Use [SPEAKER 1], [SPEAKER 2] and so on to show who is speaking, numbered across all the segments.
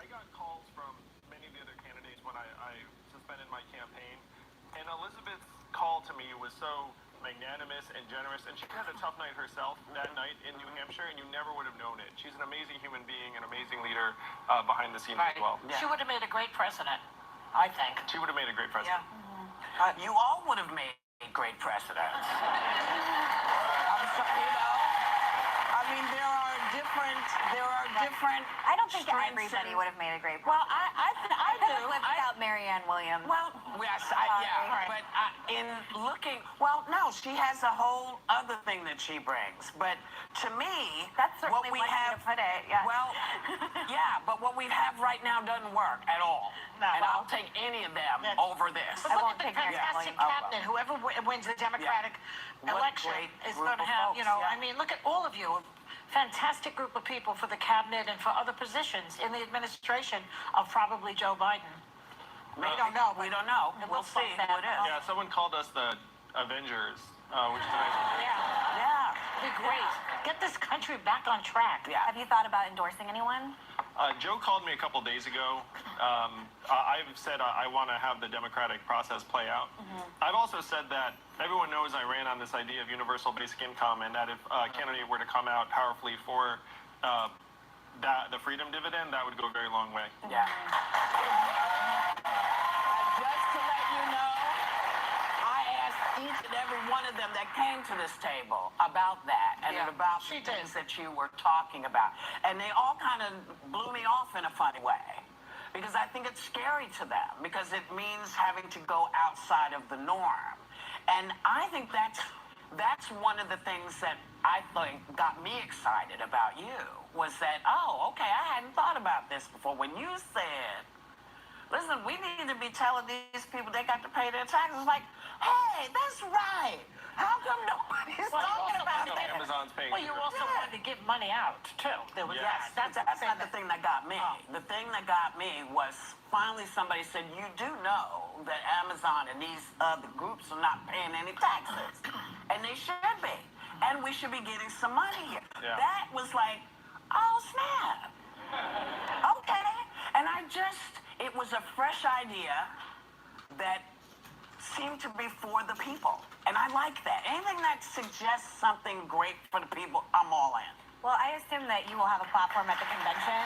[SPEAKER 1] I got calls from many of the other candidates when I suspended my campaign, and Elizabeth's call to me was so magnanimous and generous, and she had a tough night herself that night in New Hampshire, and you never would have known it. She's an amazing human being, an amazing leader behind the scenes as well.
[SPEAKER 2] Yeah. She would have made a great president, I think.
[SPEAKER 1] She would have made a great president.
[SPEAKER 2] Yeah. You all would have made great presidents. I'm sorry, I mean, there are different.
[SPEAKER 3] I don't think everybody would have made a great president.
[SPEAKER 2] Well, I do.
[SPEAKER 3] Without Marianne Williams.
[SPEAKER 2] Well, yes, but in looking, well, no, she has a whole other thing that she brings. But to me,
[SPEAKER 3] that's certainly
[SPEAKER 2] what we
[SPEAKER 3] one way
[SPEAKER 2] have
[SPEAKER 3] to put it. Yeah.
[SPEAKER 2] Well, yeah, but what we have right now doesn't work at all.
[SPEAKER 4] No,
[SPEAKER 2] and I'll take any of them over this.
[SPEAKER 4] But look at the fantastic cabinet. Whoever wins the Democratic election is going to have, I mean, look at all of you. Fantastic group of people for the cabinet and for other positions in the administration of probably Joe Biden.
[SPEAKER 2] We don't know. We don't know. We'll see who it is.
[SPEAKER 1] Yeah, someone called us the Avengers, which is a nice one.
[SPEAKER 4] Yeah. It'd be great. Get this country back on track.
[SPEAKER 2] Yeah.
[SPEAKER 3] Have you thought about endorsing anyone?
[SPEAKER 1] Joe called me a couple days ago. I've said I want to have the democratic process play out. I've also said that everyone knows I ran on this idea of universal basic income, and that if a candidate were to come out powerfully for the freedom dividend, that would go a very long way.
[SPEAKER 2] Yeah. Just to let you know, I asked each and every one of them that came to this table about that and about the things that you were talking about. And they all kind of blew me off in a funny way. Because I think it's scary to them, because it means having to go outside of the norm. And I think that's one of the things that I think got me excited about you, was that, oh, okay, I hadn't thought about this before. When you said, listen, we need to be telling these people they got to pay their taxes, like, hey, that's right. How come nobody's talking about that?
[SPEAKER 1] Amazon's paying.
[SPEAKER 4] Well, you also wanted to give money out, too. There was
[SPEAKER 2] that's not the thing that got me. The thing that got me was finally somebody said, you do know that Amazon and these other groups are not paying any taxes. And they should be. And we should be getting some money here.
[SPEAKER 1] Yeah.
[SPEAKER 2] That was like, oh, snap. Okay. And it was a fresh idea that seemed to be for the people. And I like that. Anything that suggests something great for the people, I'm all in.
[SPEAKER 3] Well, I assume that you will have a platform at the convention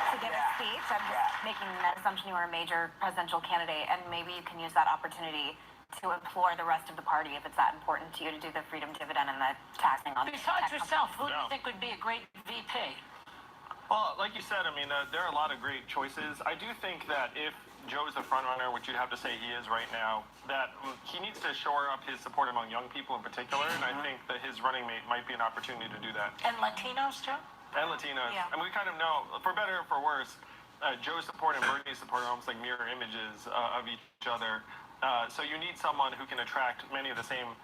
[SPEAKER 3] to give a speech. I'm just making that assumption you are a major presidential candidate, and maybe you can use that opportunity to implore the rest of the party, if it's that important to you, to do the freedom dividend and the taxing on.
[SPEAKER 4] Besides yourself, who do you think would be a great VP?
[SPEAKER 1] Well, like you said, I mean, there are a lot of great choices. I do think that if Joe is the front runner, which you'd have to say he is right now, that he needs to shore up his support among young people in particular, and I think that his running mate might be an opportunity to do that.
[SPEAKER 4] And Latinos, too?
[SPEAKER 1] And Latinos.
[SPEAKER 4] Yeah.
[SPEAKER 1] And we kind of know, for better or for worse, Joe's support and Bernie's support are almost like mirror images of each other. So you need someone who can attract many of the same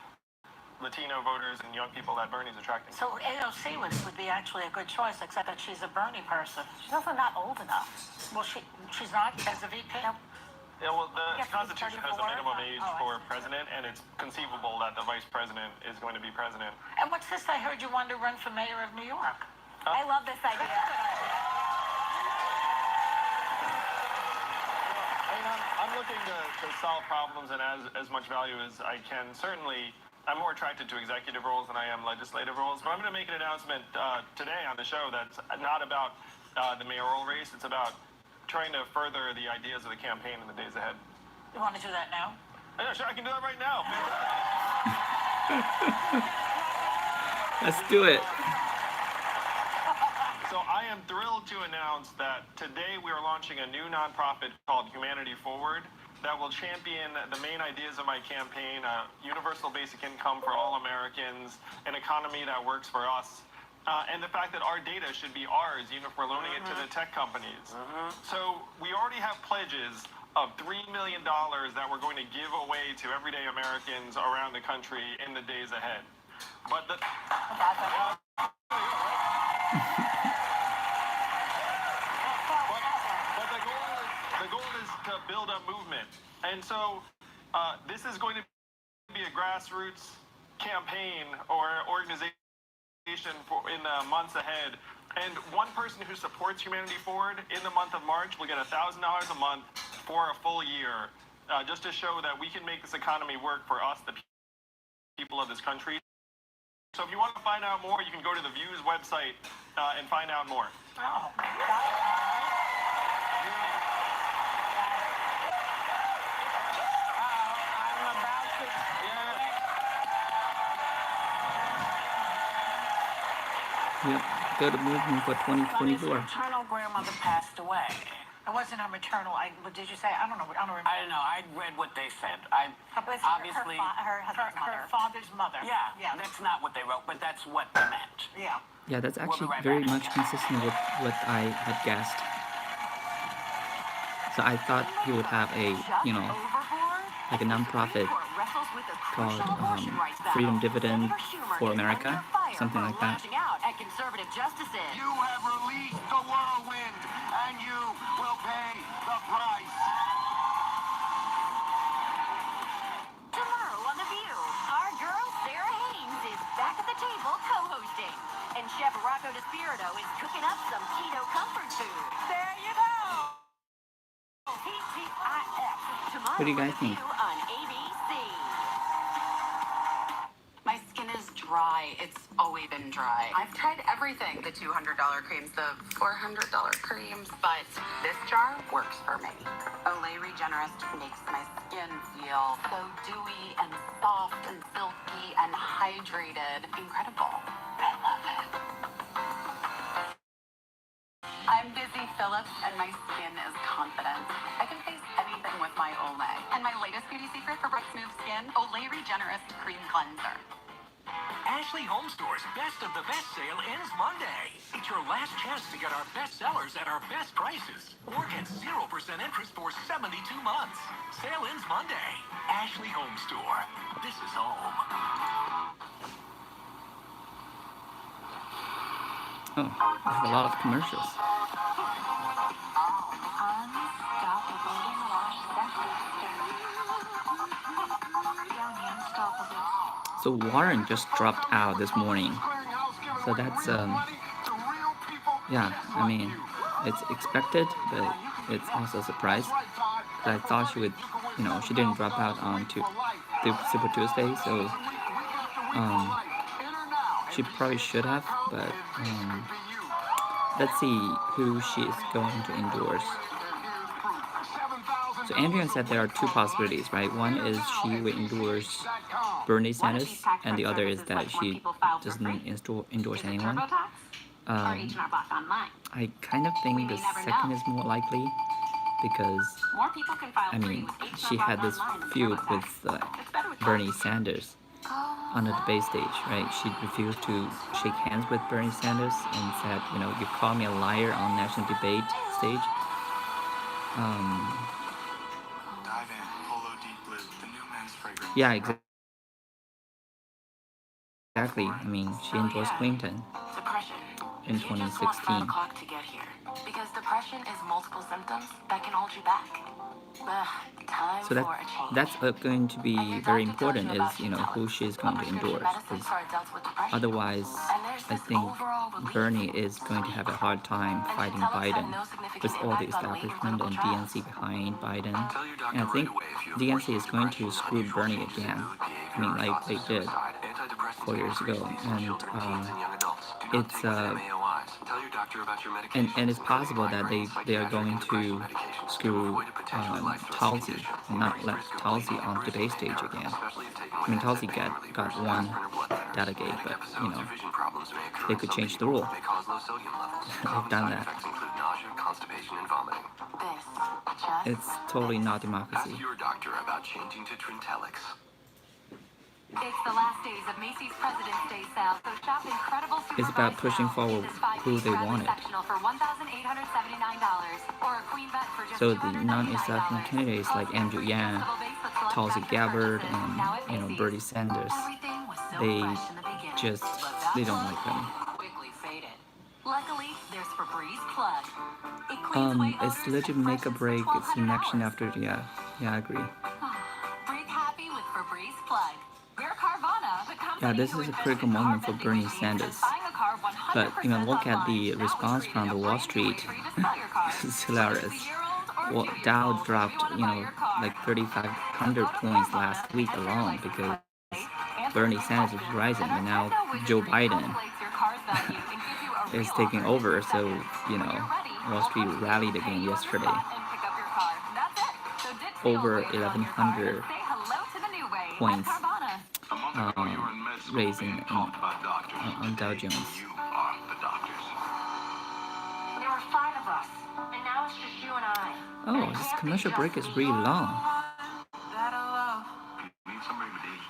[SPEAKER 1] Latino voters and young people that Bernie's attracting.
[SPEAKER 4] So AOC would be actually a good choice, except that she's a Bernie person.
[SPEAKER 3] She's also not old enough.
[SPEAKER 4] Well, she's not as a VP?
[SPEAKER 3] Nope.
[SPEAKER 1] Yeah, well, the Constitution has a
[SPEAKER 3] 34.
[SPEAKER 1] minimum age for president, and it's conceivable that the vice president is going to be president.
[SPEAKER 4] And what's this I heard you wanted to run for mayor of New York?
[SPEAKER 3] I love this idea.
[SPEAKER 1] I'm looking to solve problems and add as much value as I can. Certainly, I'm more attracted to executive roles than I am legislative roles, but I'm going to make an announcement today on the show that's not about the mayoral race. It's about trying to further the ideas of the campaign in the days ahead.
[SPEAKER 4] You want to do that now?
[SPEAKER 1] Yeah, sure, I can do that right now.
[SPEAKER 5] Let's do it.
[SPEAKER 1] So I am thrilled to announce that today we are launching a new nonprofit called Humanity Forward that will champion the main ideas of my campaign: universal basic income for all Americans, an economy that works for us, and the fact that our data should be ours, even if we're loaning it to the tech companies. So we already have pledges of $3 million that we're going to give away to everyday Americans around the country in the days ahead. But the goal is to build a movement. And so this is going to be a grassroots campaign or organization in the months ahead And one person who supports Humanity Forward in the month of March will get $1,000 a month for a full year, just to show that we can make this economy work for us, the people of this country. So if you want to find out more, you can go to the Views website and find out more.
[SPEAKER 4] Oh,
[SPEAKER 2] I'm about to.
[SPEAKER 5] Yep. Go to movement for
[SPEAKER 2] His
[SPEAKER 5] 2024.
[SPEAKER 2] maternal grandmother passed away.
[SPEAKER 4] it wasn't her maternal. What did you say? I don't know. I don't remember.
[SPEAKER 2] I don't know. I read what they said.
[SPEAKER 3] It was
[SPEAKER 2] Obviously-
[SPEAKER 3] her husband's mother.
[SPEAKER 4] Her father's mother.
[SPEAKER 2] Yeah,
[SPEAKER 4] Yeah.
[SPEAKER 2] that's not what they wrote, but that's what they meant.
[SPEAKER 4] Yeah.
[SPEAKER 5] Yeah, that's
[SPEAKER 2] We'll be
[SPEAKER 5] actually
[SPEAKER 2] right
[SPEAKER 5] very
[SPEAKER 2] back.
[SPEAKER 5] much consistent with what I had guessed. So I thought he would have a, you know, like a nonprofit called Freedom Dividend for America, something like that.
[SPEAKER 6] At conservative justices.
[SPEAKER 7] You have released the whirlwind, and you will pay the price.
[SPEAKER 6] Tomorrow on The View, our girl Sarah Haynes is back at the table co-hosting. And Chef Rocco DeSpirito is cooking up some keto comfort food.
[SPEAKER 2] There you go.
[SPEAKER 6] TGIF. Tomorrow
[SPEAKER 5] What do you guys
[SPEAKER 6] on The
[SPEAKER 5] think?
[SPEAKER 6] View on ABC.
[SPEAKER 8] My skin is dry. It's always been dry. I've tried everything. The $200 creams, the $400 creams, but this jar works for me. Olay Regenerist makes my skin feel so dewy and soft and silky and hydrated. Incredible. I love it. I'm Busy Phillips, and my skin is confident. I can face anything with my Olay. And my latest beauty secret for bright, smooth skin, Olay Regenerist Cream Cleanser.
[SPEAKER 9] Ashley Home Store's Best of the Best sale ends Monday. It's your last chance to get our best sellers at our best prices. Or get 0% interest for 72 months. Sale ends Monday. Ashley Home Store. This is home.
[SPEAKER 5] Oh, there's a lot of commercials. So Warren just dropped out this morning. So that's yeah, I mean, it's expected, but it's also a surprise. But I thought she would, you know, she didn't drop out on Super Tuesday, so she probably should have, but let's see who she is going to endorse. So Andrea said there are two possibilities, right? One is she would endorse Bernie Sanders, and the other is that she doesn't endorse anyone. I kind of think the second is more likely because, I mean, she had this feud with Bernie Sanders on the debate stage, right? She refused to shake hands with Bernie Sanders and said, you know, you call me a liar on national debate stage.
[SPEAKER 7] Dive in, Polo Deep Blue, the new men's fragrance.
[SPEAKER 5] Yeah, exactly. I mean, she endorsed Clinton
[SPEAKER 8] Depression.
[SPEAKER 5] in
[SPEAKER 8] You just want 5
[SPEAKER 5] 2016.
[SPEAKER 8] o'clock to get here. Because depression is multiple symptoms that can hold you back. Time
[SPEAKER 5] So
[SPEAKER 8] for a change.
[SPEAKER 5] that's going to be
[SPEAKER 8] And your
[SPEAKER 5] very
[SPEAKER 8] doctor tells
[SPEAKER 5] important
[SPEAKER 8] you
[SPEAKER 5] is,
[SPEAKER 8] about
[SPEAKER 5] you know, who
[SPEAKER 8] Trintellix,
[SPEAKER 5] she's
[SPEAKER 8] a
[SPEAKER 5] going to
[SPEAKER 8] prescription
[SPEAKER 5] endorse.
[SPEAKER 8] medicine
[SPEAKER 5] Because
[SPEAKER 8] for adults with depression.
[SPEAKER 5] otherwise,
[SPEAKER 8] And there's
[SPEAKER 5] I
[SPEAKER 8] this
[SPEAKER 5] think
[SPEAKER 8] overall relief
[SPEAKER 5] Bernie is going to have a hard time
[SPEAKER 8] And
[SPEAKER 5] fighting
[SPEAKER 8] Trintellix had
[SPEAKER 5] Biden
[SPEAKER 8] no significant
[SPEAKER 5] with all the
[SPEAKER 8] impact on weight or
[SPEAKER 5] establishment
[SPEAKER 8] clinical
[SPEAKER 5] and
[SPEAKER 8] trials.
[SPEAKER 5] DNC behind Biden.
[SPEAKER 7] Tell your doctor
[SPEAKER 5] And I think
[SPEAKER 7] right away if you have
[SPEAKER 5] DNC is going to
[SPEAKER 7] depression,
[SPEAKER 5] screw
[SPEAKER 7] unusual
[SPEAKER 5] Bernie
[SPEAKER 7] changes in
[SPEAKER 5] again.
[SPEAKER 7] mood,
[SPEAKER 5] I mean,
[SPEAKER 7] behavior,
[SPEAKER 5] like
[SPEAKER 7] thoughts,
[SPEAKER 5] they
[SPEAKER 7] and
[SPEAKER 5] did
[SPEAKER 7] suicide. Antidepressants
[SPEAKER 5] 4 years ago.
[SPEAKER 7] increase these in
[SPEAKER 5] And
[SPEAKER 7] children, teens, and young adults. Do not
[SPEAKER 5] it's
[SPEAKER 7] take them AOIs. Tell your doctor about your
[SPEAKER 5] and
[SPEAKER 7] medications,
[SPEAKER 5] it's possible that
[SPEAKER 7] including
[SPEAKER 5] they are
[SPEAKER 7] migraine,
[SPEAKER 5] going
[SPEAKER 7] psychiatric, and
[SPEAKER 5] to
[SPEAKER 7] depression medications
[SPEAKER 5] screw
[SPEAKER 7] avoid a potentially life-threatening
[SPEAKER 5] Tulsi
[SPEAKER 7] condition.
[SPEAKER 5] and not
[SPEAKER 7] Increased
[SPEAKER 5] let
[SPEAKER 7] risk of
[SPEAKER 5] Tulsi
[SPEAKER 7] bleeding,
[SPEAKER 5] on
[SPEAKER 7] bruising,
[SPEAKER 5] debate
[SPEAKER 7] and
[SPEAKER 5] stage
[SPEAKER 7] hurt,
[SPEAKER 5] again.
[SPEAKER 7] especially if taken
[SPEAKER 5] I
[SPEAKER 7] with
[SPEAKER 5] mean, Tulsi
[SPEAKER 7] amphetamine
[SPEAKER 5] got
[SPEAKER 7] relievers,
[SPEAKER 5] one
[SPEAKER 7] aspirin, or blood thinners.
[SPEAKER 5] delegate,
[SPEAKER 7] Manic
[SPEAKER 5] but
[SPEAKER 7] episodes
[SPEAKER 5] you
[SPEAKER 7] or
[SPEAKER 5] know,
[SPEAKER 7] vision problems may occur
[SPEAKER 5] they
[SPEAKER 7] in
[SPEAKER 5] could
[SPEAKER 7] some
[SPEAKER 5] change the
[SPEAKER 7] people.
[SPEAKER 5] rule.
[SPEAKER 7] May cause low sodium levels.
[SPEAKER 5] They've
[SPEAKER 7] Common
[SPEAKER 5] done
[SPEAKER 7] side
[SPEAKER 5] that.
[SPEAKER 7] effects include nausea, constipation, and vomiting.
[SPEAKER 8] This. Just
[SPEAKER 5] It's totally not
[SPEAKER 7] Ask
[SPEAKER 5] democracy.
[SPEAKER 7] your doctor about changing to Trintellix.
[SPEAKER 6] It's the last days of Macy's President's Day sale, so shop incredible super
[SPEAKER 5] It's about
[SPEAKER 6] buys
[SPEAKER 5] pushing
[SPEAKER 6] now.
[SPEAKER 5] forward
[SPEAKER 6] Get this 5-piece
[SPEAKER 5] who they
[SPEAKER 6] Bradley
[SPEAKER 5] wanted.
[SPEAKER 6] sectional for $1,879 or a queen bed for just
[SPEAKER 5] So the
[SPEAKER 6] $299.
[SPEAKER 5] non-establishment candidates like Andrew Yang, Tulsi Gabbard, and
[SPEAKER 6] Now at
[SPEAKER 5] you know
[SPEAKER 6] Macy's.
[SPEAKER 5] Bernie Sanders,
[SPEAKER 6] Everything was so
[SPEAKER 5] they
[SPEAKER 6] fresh in the beginning,
[SPEAKER 5] just
[SPEAKER 6] but that
[SPEAKER 5] they don't
[SPEAKER 6] look
[SPEAKER 5] like them.
[SPEAKER 6] quickly faded. Luckily, there's Febreze Plug. It cleans away
[SPEAKER 5] It's
[SPEAKER 6] odors
[SPEAKER 5] legit
[SPEAKER 6] and
[SPEAKER 5] make a
[SPEAKER 6] freshens for
[SPEAKER 5] break. It's the
[SPEAKER 6] 1,200
[SPEAKER 5] election
[SPEAKER 6] hours.
[SPEAKER 5] after I agree.
[SPEAKER 6] Breathe happy with Febreze Plug. We're Carvana, the company
[SPEAKER 5] Yeah, this
[SPEAKER 6] who
[SPEAKER 5] is a
[SPEAKER 6] invested
[SPEAKER 5] critical moment for
[SPEAKER 6] car
[SPEAKER 5] Bernie
[SPEAKER 6] vending machines,
[SPEAKER 5] Sanders.
[SPEAKER 6] and buying a car 100%
[SPEAKER 5] But look at the response from the Wall Street. It's hilarious. Well, Dow dropped, like 3,500 points last week alone because Bernie Sanders is rising, and now Joe Biden is taking over. So, Wall Street rallied again yesterday. Over 1,100 points raising on Dow Jones.
[SPEAKER 7] You are the doctors.
[SPEAKER 6] There were 5 of us, and now it's just you and I.
[SPEAKER 5] Oh, this commercial break is really long.
[SPEAKER 7] Need somebody with age.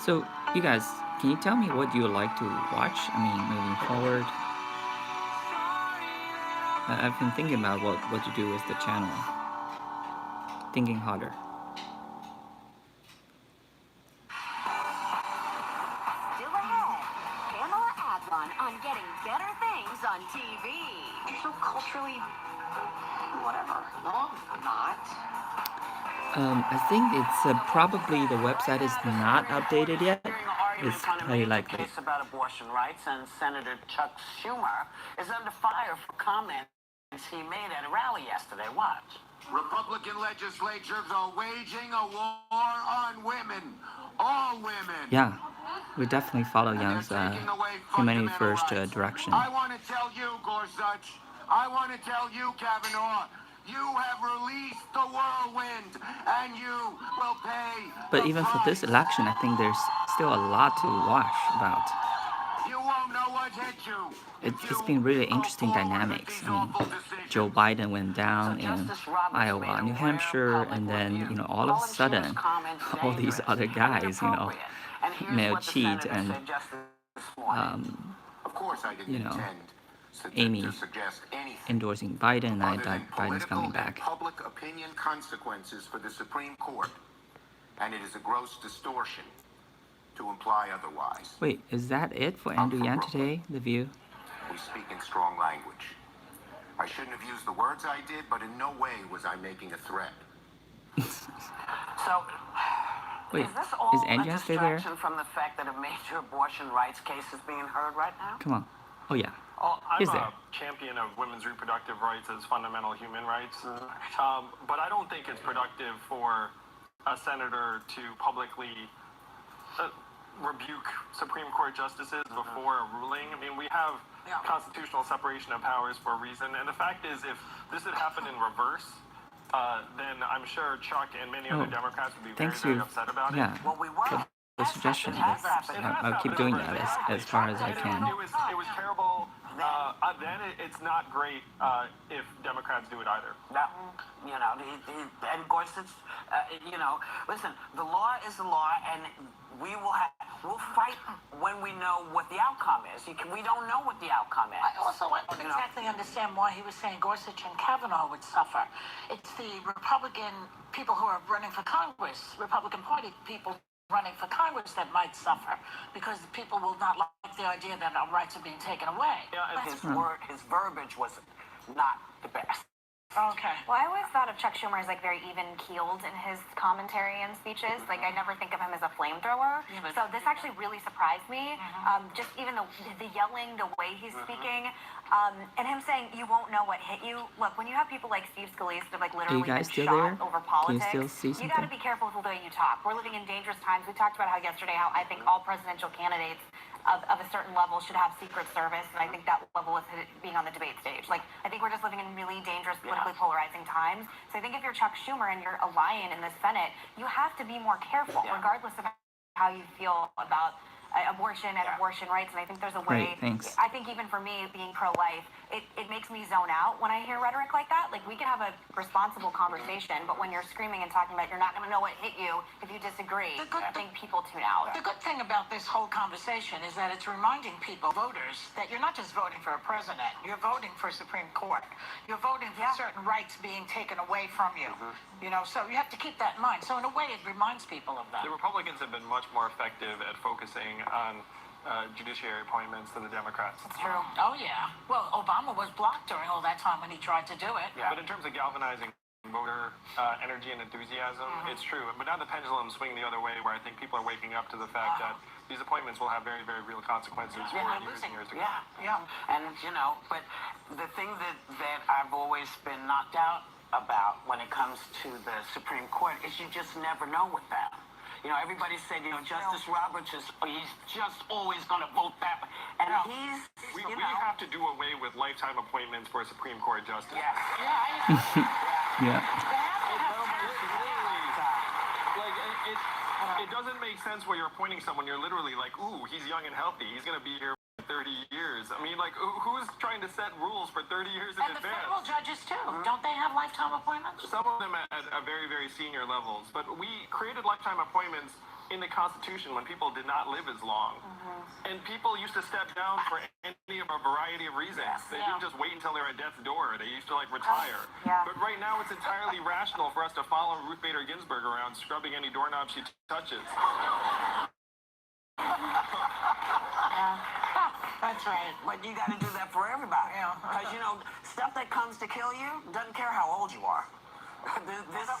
[SPEAKER 5] So, you guys, can you tell me what you would like to watch? Moving forward. I've been thinking about what to do with the channel. Thinking harder.
[SPEAKER 6] Still ahead, Pamela Adlon on getting better things on TV. You're so culturally... whatever. No, I'm not.
[SPEAKER 5] I think it's probably the website is not updated yet. It's highly likely.
[SPEAKER 2] Case about abortion rights, and Senator Chuck Schumer is under fire for comments he made at a rally yesterday. Watch.
[SPEAKER 7] Republican legislatures are waging a war on women. All women.
[SPEAKER 5] Yeah, we definitely follow Young's Humanity First direction.
[SPEAKER 7] I want to tell you, Gorsuch. I want to tell you, Kavanaugh. You have released the whirlwind, and you will pay.
[SPEAKER 5] But even for this election, I think there's still a lot to watch about.
[SPEAKER 7] You won't know what hit you.
[SPEAKER 5] It's been really interesting dynamics. Joe Biden went down in Iowa, New Hampshire, and then all of a sudden, all these other guys, Mayo Cheat and
[SPEAKER 7] Of course I didn't intend
[SPEAKER 5] Amy
[SPEAKER 7] to suggest anything
[SPEAKER 5] endorsing Biden, and I
[SPEAKER 7] other than
[SPEAKER 5] thought Biden's coming
[SPEAKER 7] political and
[SPEAKER 5] back.
[SPEAKER 7] public opinion consequences for the Supreme Court, and it is a gross distortion to imply otherwise.
[SPEAKER 5] Wait, is that it for Andrew Yang today? The View?
[SPEAKER 7] We speak in strong language. I shouldn't have used the words I did, but in no way was I making a threat.
[SPEAKER 2] So,
[SPEAKER 5] Wait,
[SPEAKER 2] is this all
[SPEAKER 5] is
[SPEAKER 2] a
[SPEAKER 5] Andrew Yang still there?
[SPEAKER 2] distraction from the fact that a major abortion rights case is being heard right now?
[SPEAKER 5] Come on. Oh yeah.
[SPEAKER 1] I'm
[SPEAKER 5] He's
[SPEAKER 1] a
[SPEAKER 5] there.
[SPEAKER 1] champion of women's reproductive rights as fundamental human rights, but I don't think it's productive for a senator to publicly rebuke Supreme Court justices before a ruling. We have constitutional separation of powers for a reason, and the fact is, if this had happened in reverse, then I'm sure Chuck and many other Democrats would be very upset about it.
[SPEAKER 2] Well, we were.
[SPEAKER 5] The suggestion. I'll keep doing that as far as I can.
[SPEAKER 1] It was terrible. Then it's not great if Democrats do it either.
[SPEAKER 2] No, and of course it's, listen, the law is the law, and we'll fight when we know what the outcome is. We don't know what the outcome is.
[SPEAKER 4] I don't exactly understand why he was saying Gorsuch and Kavanaugh would suffer. It's the Republican people who are running for Congress, Republican Party people running for Congress that might suffer because the people will not like the idea that our rights are being taken away.
[SPEAKER 2] Yeah, and his verbiage was not the best.
[SPEAKER 4] Okay.
[SPEAKER 3] Well, I always thought of Chuck Schumer as like very even-keeled in his commentary and speeches. Like I never think of him as a flamethrower. Yeah, so this actually really surprised me. Just even the yelling, the way he's speaking, and him saying you won't know what hit you. Look, when you have people like Steve Scalise that have like literally been shot over politics,
[SPEAKER 5] Can you still see
[SPEAKER 3] you got to be careful with the way you talk. We're living in dangerous times. We talked about how I think all presidential candidates of a certain level should have Secret Service, and I think that level is being on the debate stage. Like, I think we're just living in really dangerous, politically polarizing times. So I think if you're Chuck Schumer and you're a lion in the Senate, you have to be more careful, regardless of how you feel about abortion and abortion rights. And I think there's a way.
[SPEAKER 5] Great, thanks.
[SPEAKER 3] I think even for me, being pro-life, it makes me zone out when I hear rhetoric like that. Like, we can have a responsible conversation, but when you're screaming and talking about you're not going to know what hit you if you disagree, I think people tune out.
[SPEAKER 4] The good thing about this whole conversation is that it's reminding people, voters, that you're not just voting for a president. You're voting for Supreme Court. You're voting for certain rights being taken away from you. So you have to keep that in mind. So in a way, it reminds people of that.
[SPEAKER 1] The Republicans have been much more effective at focusing on judiciary appointments than the Democrats.
[SPEAKER 3] It's true.
[SPEAKER 4] Oh, yeah. Well, Obama was blocked during all that time when he tried to do it.
[SPEAKER 1] But in terms of galvanizing voter energy and enthusiasm, it's true. But now the pendulum's swinging the other way, where I think people are waking up to the fact that these appointments will have very, very real consequences for years and years to come.
[SPEAKER 2] Yeah. And, but the thing that I've always been knocked out about when it comes to the Supreme Court is you just never know with that. Everybody said, Justice Roberts he's just always going to vote that way. And he's,
[SPEAKER 1] We have to do away with lifetime appointments for a Supreme Court justice.
[SPEAKER 5] Yeah.
[SPEAKER 1] It doesn't make sense where you're appointing someone, you're literally like, ooh, he's young and healthy, he's going to be here for 30 years. I mean, like, who's trying to set rules for 30 years in
[SPEAKER 4] And the
[SPEAKER 1] advance?
[SPEAKER 4] federal judges too. Don't they have lifetime appointments?
[SPEAKER 1] Some of them at very, very senior levels. But we created lifetime appointments in the Constitution when people did not live as long. And people used to step down for any of a variety of reasons. They didn't just wait until they're at death's door. They used to, retire. But right now, it's entirely rational for us to follow Ruth Bader Ginsburg around, scrubbing any doorknob she touches.
[SPEAKER 2] That's right. But you got to do that for everybody. Because, stuff that comes to kill you doesn't care how old you are.
[SPEAKER 3] But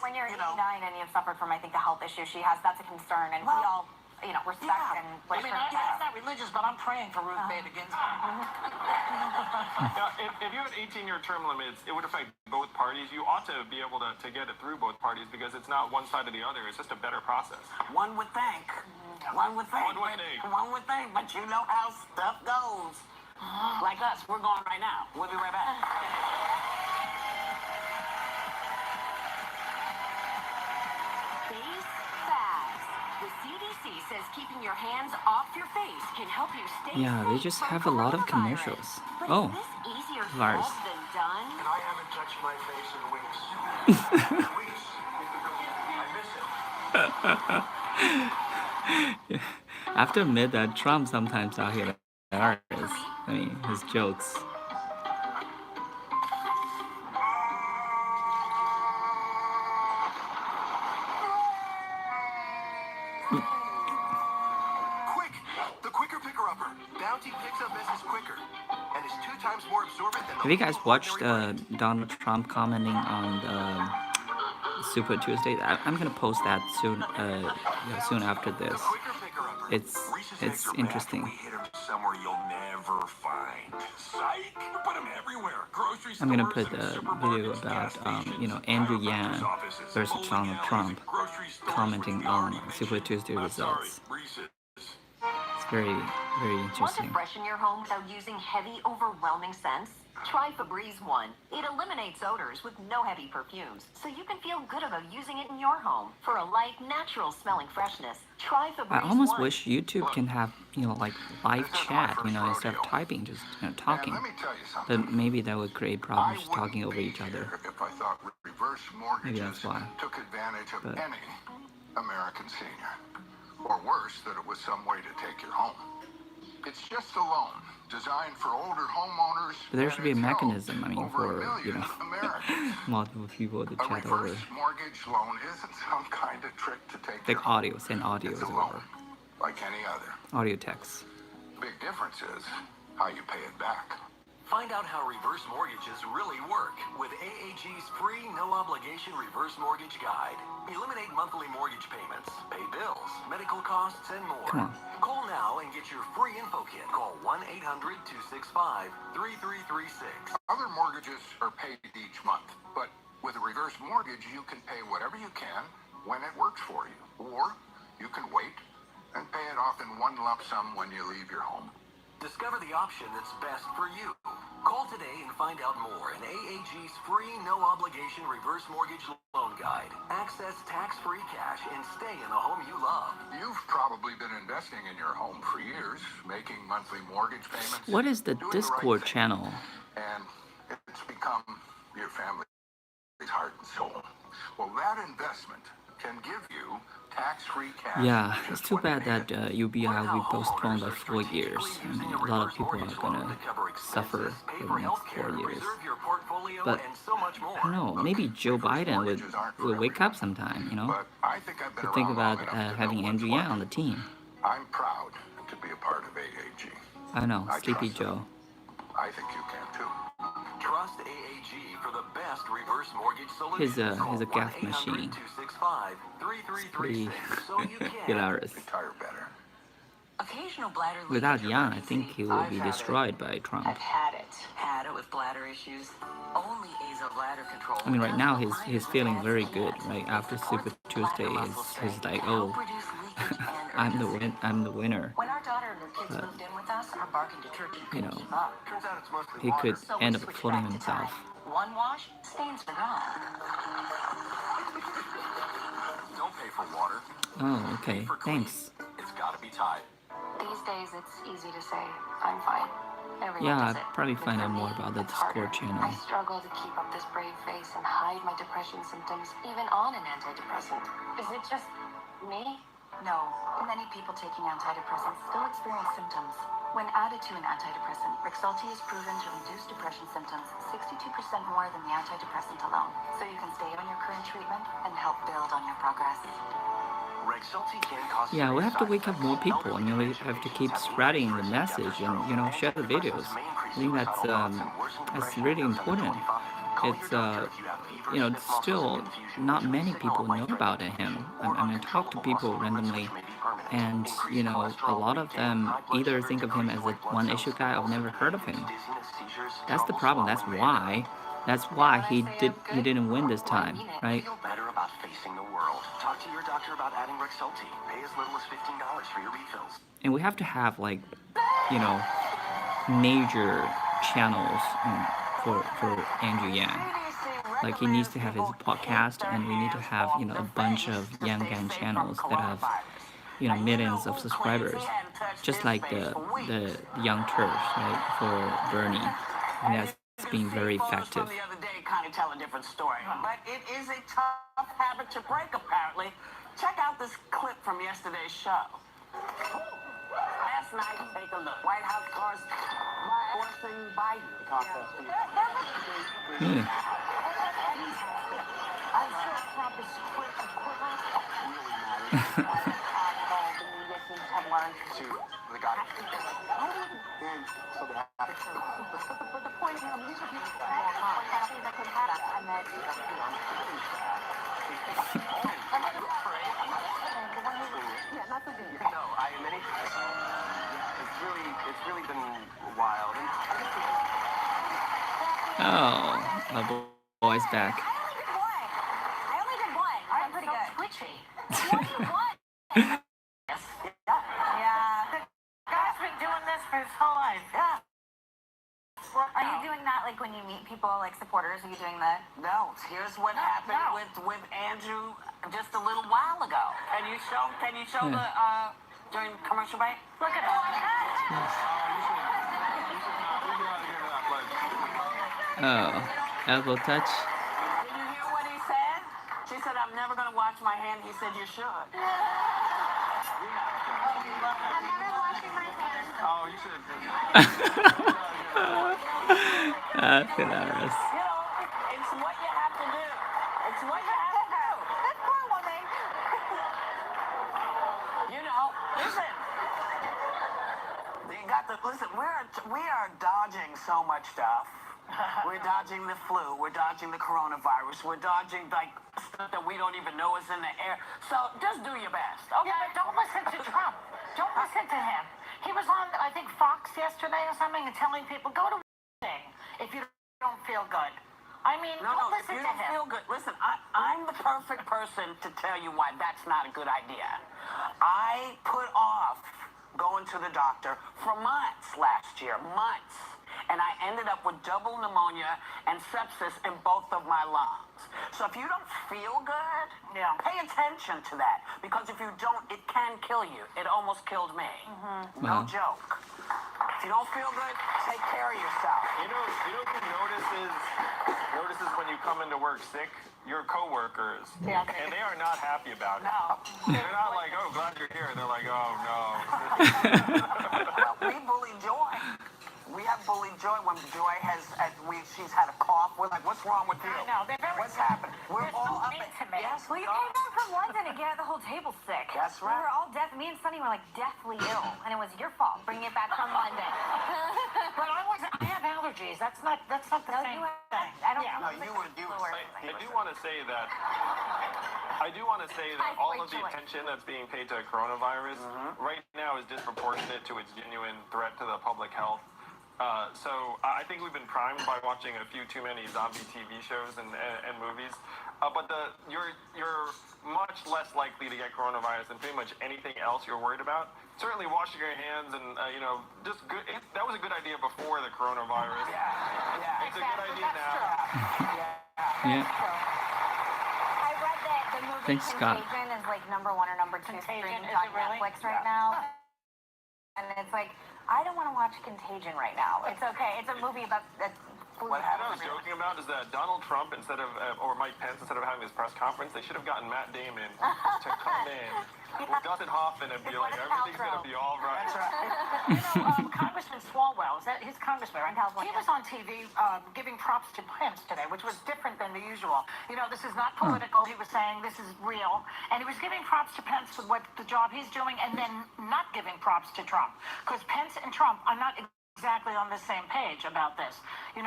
[SPEAKER 3] when you're 89 and you've suffered from, I think, a health issue that's a concern, and we all, respect and wish her
[SPEAKER 4] I'm not religious, but I'm praying for Ruth Bader Ginsburg.
[SPEAKER 1] Now, if you had 18-year term limits, it would affect both parties. You ought to be able to get it through both parties because it's not one side or the other. It's just a better process.
[SPEAKER 2] One would think. One would think. But you know how stuff goes. Like us, we're going right now. We'll be right back.
[SPEAKER 6] Face facts. The CDC says keeping your hands off your face can help you stay
[SPEAKER 5] Yeah, they
[SPEAKER 6] safe
[SPEAKER 5] just
[SPEAKER 6] from
[SPEAKER 5] have a lot of
[SPEAKER 6] coronavirus.
[SPEAKER 5] commercials.
[SPEAKER 6] But
[SPEAKER 5] Oh,
[SPEAKER 6] is this easier
[SPEAKER 5] virus.
[SPEAKER 6] said than done?
[SPEAKER 7] And I haven't touched my face in weeks. Weeks. I miss it.
[SPEAKER 5] I have to admit that Trump sometimes are hilarious. I mean, his jokes.
[SPEAKER 7] Quick! The quicker picker-upper. Bounty picks up business quicker. And is 2 times more absorbent than the
[SPEAKER 5] Have you guys
[SPEAKER 7] legal
[SPEAKER 5] watched
[SPEAKER 7] ordinary brain.
[SPEAKER 5] Donald Trump commenting on Super Tuesday? I'm gonna post that soon. Soon after this.
[SPEAKER 7] The quicker picker-upper.
[SPEAKER 5] It's
[SPEAKER 7] Reese's eggs are back,
[SPEAKER 5] interesting.
[SPEAKER 7] and we hit 'em somewhere you'll never find. Psych! We put 'em everywhere. Grocery
[SPEAKER 5] I'm gonna
[SPEAKER 7] stores
[SPEAKER 5] put
[SPEAKER 7] and
[SPEAKER 5] a
[SPEAKER 7] supermarkets,
[SPEAKER 5] video
[SPEAKER 7] gas
[SPEAKER 5] about
[SPEAKER 7] stations,
[SPEAKER 5] Andrew
[SPEAKER 7] chiropractors'
[SPEAKER 5] Yang
[SPEAKER 7] offices,
[SPEAKER 5] versus
[SPEAKER 7] bowling
[SPEAKER 5] Donald
[SPEAKER 7] alleys,
[SPEAKER 5] Trump
[SPEAKER 7] grocery stores
[SPEAKER 5] commenting
[SPEAKER 7] we
[SPEAKER 5] on
[SPEAKER 7] already
[SPEAKER 5] Super
[SPEAKER 7] mentioned.
[SPEAKER 5] Tuesday
[SPEAKER 7] I'm
[SPEAKER 5] results.
[SPEAKER 7] sorry, Reese's.
[SPEAKER 5] It's very, very
[SPEAKER 6] Want to
[SPEAKER 5] interesting.
[SPEAKER 6] freshen your home without using heavy, overwhelming scents? Try Febreze One. It eliminates odors with no heavy perfumes, so you can feel good about using it in your home. For a light, natural-smelling freshness, try Febreze
[SPEAKER 5] I almost
[SPEAKER 6] One.
[SPEAKER 5] wish YouTube can have live chat, instead of typing, just talking.
[SPEAKER 7] And let me tell you something.
[SPEAKER 5] But maybe that would create
[SPEAKER 7] I
[SPEAKER 5] problems just
[SPEAKER 7] wouldn't
[SPEAKER 5] talking over
[SPEAKER 7] be
[SPEAKER 5] each other.
[SPEAKER 7] here if I thought reverse
[SPEAKER 5] Maybe
[SPEAKER 7] mortgages
[SPEAKER 5] that's why.
[SPEAKER 7] took advantage of
[SPEAKER 5] But-
[SPEAKER 7] any American senior. Or worse, that it was some way to take your home. It's just a loan designed for older homeowners.
[SPEAKER 5] But there
[SPEAKER 7] and
[SPEAKER 5] should be a
[SPEAKER 7] it's helped
[SPEAKER 5] mechanism,
[SPEAKER 7] over
[SPEAKER 5] for,
[SPEAKER 7] 1 million Americans.
[SPEAKER 5] multiple people to
[SPEAKER 7] A
[SPEAKER 5] chat over.
[SPEAKER 7] reverse mortgage loan isn't some kind of trick to take
[SPEAKER 5] Like
[SPEAKER 7] your home.
[SPEAKER 5] audio, send audio
[SPEAKER 7] It's
[SPEAKER 5] as
[SPEAKER 7] a
[SPEAKER 5] well.
[SPEAKER 7] loan, like any other.
[SPEAKER 5] Audio text.
[SPEAKER 7] Big difference is how you pay it back.
[SPEAKER 9] Find out how reverse mortgages really work with AAG's free no-obligation reverse mortgage guide. Eliminate monthly mortgage payments, pay bills, medical costs, and more.
[SPEAKER 5] Come on.
[SPEAKER 9] Call now and get your free info kit. Call 1-800-265-3336.
[SPEAKER 7] Other mortgages are paid each month, but with a reverse mortgage, you can pay whatever you can when it works for you. Or you can wait and pay it off in one lump sum when you leave your home.
[SPEAKER 9] Discover the option that's best for you. Call today and find out more in AAG's free no-obligation reverse mortgage loan guide. Access tax-free cash and stay in the home you love.
[SPEAKER 7] You've probably been investing in your home for years, making monthly mortgage payments.
[SPEAKER 5] What is the
[SPEAKER 7] doing
[SPEAKER 5] Discord
[SPEAKER 7] right thing.
[SPEAKER 5] channel?
[SPEAKER 7] And it's become your family's heart and soul. Well, that investment can give you tax-free cash.
[SPEAKER 5] Yeah,
[SPEAKER 7] just
[SPEAKER 5] it's too
[SPEAKER 7] when you
[SPEAKER 5] bad
[SPEAKER 7] need
[SPEAKER 5] that
[SPEAKER 7] it.
[SPEAKER 5] UBI
[SPEAKER 9] Learn
[SPEAKER 5] will
[SPEAKER 9] how
[SPEAKER 5] be postponed by
[SPEAKER 9] homeowners are
[SPEAKER 5] 4 years.
[SPEAKER 9] strategically
[SPEAKER 5] I mean,
[SPEAKER 9] using
[SPEAKER 5] a lot of
[SPEAKER 9] reverse
[SPEAKER 5] people are
[SPEAKER 9] mortgage
[SPEAKER 5] gonna
[SPEAKER 9] loan to cover
[SPEAKER 5] suffer
[SPEAKER 9] expenses, pay
[SPEAKER 5] for the
[SPEAKER 9] for
[SPEAKER 5] next
[SPEAKER 9] healthcare,
[SPEAKER 5] 4 years.
[SPEAKER 9] preserve your portfolio,
[SPEAKER 5] But
[SPEAKER 9] and so much more.
[SPEAKER 5] I don't know, maybe Joe
[SPEAKER 7] reverse
[SPEAKER 5] Biden
[SPEAKER 7] mortgages aren't for
[SPEAKER 5] will wake up
[SPEAKER 7] everyone.
[SPEAKER 5] sometime,
[SPEAKER 7] But I think I've been
[SPEAKER 5] to think
[SPEAKER 7] around
[SPEAKER 5] about
[SPEAKER 7] long enough to
[SPEAKER 5] having
[SPEAKER 7] know
[SPEAKER 5] Andrew
[SPEAKER 7] what's
[SPEAKER 5] Yang
[SPEAKER 7] what.
[SPEAKER 5] on the team.
[SPEAKER 7] I'm proud to be a part of AAG.
[SPEAKER 5] I know,
[SPEAKER 7] I
[SPEAKER 5] Sleepy
[SPEAKER 7] trust them.
[SPEAKER 5] Joe.
[SPEAKER 7] I think you can too.
[SPEAKER 9] Trust AAG for the best reverse mortgage solution.
[SPEAKER 5] He's a gas machine.
[SPEAKER 9] 1-800-265-3336 so you can
[SPEAKER 5] Hilarious.
[SPEAKER 7] Retire better.
[SPEAKER 2] Occasional bladder leakage
[SPEAKER 5] Without
[SPEAKER 2] or
[SPEAKER 5] Yang, I think
[SPEAKER 2] pregnancy.
[SPEAKER 5] he will
[SPEAKER 2] I've
[SPEAKER 5] be
[SPEAKER 2] had it.
[SPEAKER 5] destroyed by Trump.
[SPEAKER 2] I've had it. Had it with bladder issues. Only Azo bladder control.
[SPEAKER 5] I mean, right
[SPEAKER 2] does
[SPEAKER 5] now
[SPEAKER 2] what
[SPEAKER 5] he's
[SPEAKER 2] minor
[SPEAKER 5] feeling
[SPEAKER 2] advances
[SPEAKER 5] very
[SPEAKER 2] can't.
[SPEAKER 5] good, right?
[SPEAKER 2] It
[SPEAKER 5] After
[SPEAKER 2] supports
[SPEAKER 5] Super
[SPEAKER 2] bladder
[SPEAKER 5] Tuesday,
[SPEAKER 2] muscle
[SPEAKER 5] he's
[SPEAKER 2] strength
[SPEAKER 5] like,
[SPEAKER 2] to
[SPEAKER 5] oh,
[SPEAKER 2] help reduce leakage and
[SPEAKER 5] I'm the winner.
[SPEAKER 2] When our daughter and her kids moved in with us, our barking detergent
[SPEAKER 5] You
[SPEAKER 2] couldn't
[SPEAKER 5] know,
[SPEAKER 2] keep up. Turns out it's mostly
[SPEAKER 5] he
[SPEAKER 2] water.
[SPEAKER 5] could
[SPEAKER 2] So
[SPEAKER 5] end
[SPEAKER 2] we
[SPEAKER 5] up
[SPEAKER 2] switched
[SPEAKER 5] flooding
[SPEAKER 2] back to
[SPEAKER 5] himself.
[SPEAKER 2] Tide. One wash, stains are gone.
[SPEAKER 9] Don't pay for water.
[SPEAKER 5] Oh, okay,
[SPEAKER 9] For clean.
[SPEAKER 5] thanks.
[SPEAKER 9] It's gotta be Tide.
[SPEAKER 6] These days, it's easy to say, I'm fine. Everyone
[SPEAKER 5] Yeah,
[SPEAKER 6] does
[SPEAKER 5] I'd
[SPEAKER 6] it.
[SPEAKER 5] probably
[SPEAKER 6] But
[SPEAKER 5] find
[SPEAKER 6] for
[SPEAKER 5] out
[SPEAKER 6] me,
[SPEAKER 5] more about the
[SPEAKER 6] it's harder.
[SPEAKER 5] Discord channel.
[SPEAKER 6] I struggle to keep up this brave face and hide my depression symptoms, even on an antidepressant. Is it just me? No. Many people taking antidepressants still experience symptoms. When added to an antidepressant, Rexulti is proven to reduce depression symptoms 62% more than the antidepressant alone. So you can stay on your current treatment and help build on your progress.
[SPEAKER 9] Rexulti can cause
[SPEAKER 5] Yeah, we
[SPEAKER 9] serious
[SPEAKER 5] have to
[SPEAKER 9] side
[SPEAKER 5] wake up more
[SPEAKER 9] effects.
[SPEAKER 5] people, and we have to keep spreading the message, and share the videos. I think that's really important. It's it's still not many people know about him. I mean, talk to people randomly, and a lot of them either think of him as a one-issue guy or never heard of him. That's the problem. That's why he didn't win this time, right?
[SPEAKER 9] Feel better about facing the world. Talk to your doctor about adding Rexulti. Pay as little as $15 for your refills.
[SPEAKER 5] And we have to have major channels for Andrew Yang. Like he needs to have his podcast, and we need to have a bunch of Yang Gang channels that have millions of subscribers, just like the Young Turks, right? For Bernie, and that's been very effective.
[SPEAKER 2] From the other day kind of tell a different story, but it is a tough habit to break. Apparently, check out this clip from yesterday's show. Last night, take a look. White House cars forcing Biden contest.
[SPEAKER 5] Hmm.
[SPEAKER 2] I'm sure Trump is quick and quicker. Really matters. Have learned
[SPEAKER 9] To the guy. And so they have
[SPEAKER 6] But the point is, these are people that can have that, and that yeah, not the good.
[SPEAKER 9] No, I admit it. It's really been wild.
[SPEAKER 5] Oh, my boy's back.
[SPEAKER 3] I only did one. I'm pretty good.
[SPEAKER 4] Twitchy.
[SPEAKER 3] You only did one. Yeah.
[SPEAKER 4] Guy's been doing this for his whole life.
[SPEAKER 2] Yeah.
[SPEAKER 3] Are you doing that like when you meet people, like supporters? Are you doing the?
[SPEAKER 2] No, here's what happened with Andrew just a little while ago. Can you show the during commercial break?
[SPEAKER 4] Look at
[SPEAKER 5] Oh, elbow touch.
[SPEAKER 2] Did you hear what he said? She said, "I'm never gonna wash my hand." He said, "You should."
[SPEAKER 3] I'm never washing my hands.
[SPEAKER 1] Oh, you should have.
[SPEAKER 5] That's hilarious.
[SPEAKER 2] It's what you have to do. It's what you have to do.
[SPEAKER 3] That poor woman.
[SPEAKER 2] Listen. You got to listen. We are dodging so much stuff. We're dodging the flu. We're dodging the coronavirus. We're dodging stuff that we don't even know is in the air. So just do your best. Okay.
[SPEAKER 4] Yeah, but don't listen to Trump. Don't listen to him. He was on, I think, Fox yesterday or something and telling people, go to if you don't feel good. I mean,
[SPEAKER 2] No,
[SPEAKER 4] don't
[SPEAKER 2] if
[SPEAKER 4] listen
[SPEAKER 2] you
[SPEAKER 4] to
[SPEAKER 2] don't
[SPEAKER 4] him.
[SPEAKER 2] feel good, listen, I'm the perfect person to tell you why that's not a good idea. I put off going to the doctor for months last year, months. And I ended up with double pneumonia and sepsis in both of my lungs. So if you don't feel good, pay attention to that. Because if you don't, it can kill you. It almost killed me. No
[SPEAKER 5] Wow.
[SPEAKER 2] joke. If you don't feel good, take care of yourself.
[SPEAKER 1] You know who notices when you come into work sick? Your coworkers.
[SPEAKER 2] Yeah.
[SPEAKER 1] And they are not happy about it.
[SPEAKER 2] No.
[SPEAKER 1] They're not like, oh, glad you're here. They're like, oh, no.
[SPEAKER 2] We bully Joy. We have bullied Joy when Joy she's had a cough. We're like, what's wrong with you?
[SPEAKER 4] I know, they're very
[SPEAKER 2] What's happened? We're
[SPEAKER 4] they're
[SPEAKER 2] all
[SPEAKER 4] so
[SPEAKER 2] up
[SPEAKER 4] intimate.
[SPEAKER 2] Yes,
[SPEAKER 3] Well, you came back from London and got the whole table sick.
[SPEAKER 2] That's
[SPEAKER 3] We
[SPEAKER 2] right.
[SPEAKER 3] were all me and Sunny were like deathly ill, and it was your fault bringing it back from London.
[SPEAKER 4] But I have allergies. That's not the
[SPEAKER 3] No,
[SPEAKER 4] same
[SPEAKER 3] you have,
[SPEAKER 4] thing.
[SPEAKER 3] I don't
[SPEAKER 4] Yeah.
[SPEAKER 2] No, you were.
[SPEAKER 1] I do want to say that all of the attention that's being paid to coronavirus right now is disproportionate to its genuine threat to the public health. So I think we've been primed by watching a few too many zombie TV shows and movies. But you're much less likely to get coronavirus than pretty much anything else you're worried about. Certainly washing your hands and just good. That was a good idea before the coronavirus.
[SPEAKER 2] Yeah.
[SPEAKER 1] It's a good idea now.
[SPEAKER 5] Yeah.
[SPEAKER 3] I read that the movie
[SPEAKER 5] Thanks, Scott.
[SPEAKER 3] Contagion is like #1 or #2
[SPEAKER 4] Contagion,
[SPEAKER 3] streamed
[SPEAKER 4] is
[SPEAKER 3] on
[SPEAKER 4] it really?
[SPEAKER 3] Netflix right now. And it's like, I don't want to watch Contagion right now. It's okay. It's a movie about that.
[SPEAKER 1] What I was joking about is that Donald Trump, or Mike Pence, instead of having his press conference, they should have gotten Matt Damon to come in with Dustin Hoffman and be like, everything's going to be all right.
[SPEAKER 4] That's right. Congressman Swalwell, is that his congressman, right? He was on TV giving props to Pence today, which was different than the usual. This is not political. He was saying this is real. And he was giving props to Pence for the job he's doing and then not giving props to Trump. Because Pence and Trump are not exactly on the same page about this. And